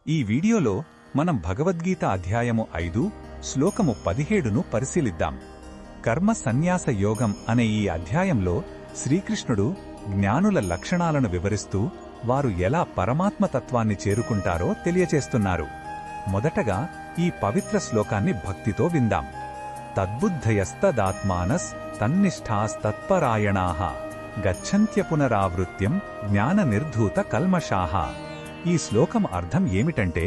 ఈ వీడియోలో మనం భగవద్గీత అధ్యాయము 5 శ్లోకము 17ను పరిశీలిద్దాం. కర్మ సన్యాస యోగం అనే ఈ అధ్యాయంలో శ్రీకృష్ణుడు జ్ఞానుల లక్షణాలను వివరిస్తూ వారు ఎలా పరమాత్మతత్వాన్ని చేరుకుంటారో తెలియచేస్తున్నారు. మొదటగా ఈ పవిత్ర శ్లోకాన్ని భక్తితో విందాం. తద్బుద్ధయస్తదాత్మానస్ తన్నిష్ఠాస్తత్పరాయణాః గచ్చంత్య పునరావృత్యం జ్ఞాన నిర్ధూత కల్మషాః. ఈ శ్లోకం అర్థం ఏమిటంటే,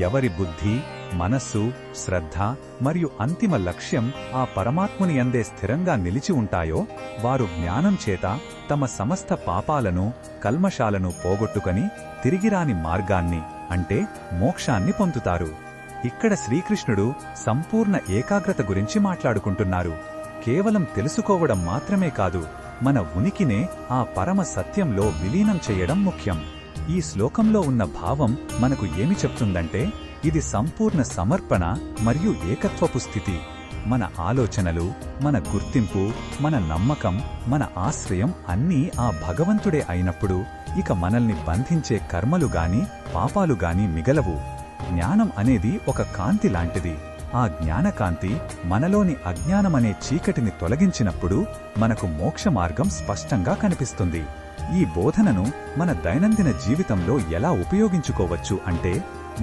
ఎవరి బుద్ధి, మనస్సు, శ్రద్ధ మరియు అంతిమ లక్ష్యం ఆ పరమాత్ముని యందే స్థిరంగా నిలిచి ఉంటాయో వారు జ్ఞానం చేత తమ సమస్త పాపాలను, కల్మషాలను పోగొట్టుకొని తిరిగిరాని మార్గాన్ని అంటే మోక్షాన్ని పొందుతారు. ఇక్కడ శ్రీకృష్ణుడు సంపూర్ణ ఏకాగ్రత గురించి మాట్లాడుకుంటున్నారు. కేవలం తెలుసుకోవడం మాత్రమే కాదు, మన ఉనికినే ఆ పరమ సత్యంలో విలీనం చేయడం ముఖ్యం. ఈ శ్లోకంలో ఉన్న భావం మనకు ఏమి చెప్తుందంటే, ఇది సంపూర్ణ సమర్పణ మరియు ఏకత్వపు స్థితి. మన ఆలోచనలు, మన గుర్తింపు, మన నమ్మకం, మన ఆశ్రయం అన్నీ ఆ భగవంతుడే అయినప్పుడు ఇక మనల్ని బంధించే కర్మలుగాని పాపాలుగాని మిగలవు. జ్ఞానం అనేది ఒక కాంతి లాంటిది. ఆ జ్ఞానకాంతి మనలోని అజ్ఞానమనే చీకటిని తొలగించినప్పుడు మనకు మోక్ష మార్గం స్పష్టంగా కనిపిస్తుంది. ఈ బోధనను మన దైనందిన జీవితంలో ఎలా ఉపయోగించుకోవచ్చు అంటే,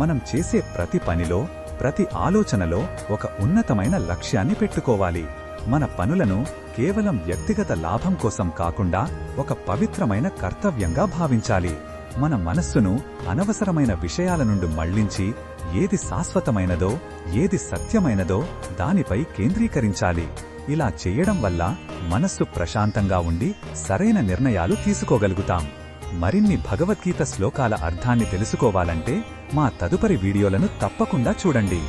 మనం చేసే ప్రతి పనిలో, ప్రతి ఆలోచనలో ఒక ఉన్నతమైన లక్ష్యాన్ని పెట్టుకోవాలి. మన పనులను కేవలం వ్యక్తిగత లాభం కోసం కాకుండా ఒక పవిత్రమైన కర్తవ్యంగా భావించాలి. మన మనస్సును అనవసరమైన విషయాల నుండి మళ్లించి ఏది శాశ్వతమైనదో, ఏది సత్యమైనదో దానిపై కేంద్రీకరించాలి. ఇలా చేయడం వల్ల మనస్సు ప్రశాంతంగా ఉండి సరైన నిర్ణయాలు తీసుకోగలుగుతాం. మరిన్ని భగవద్గీత శ్లోకాల అర్థాన్ని తెలుసుకోవాలంటే మా తదుపరి వీడియోలను తప్పకుండా చూడండి.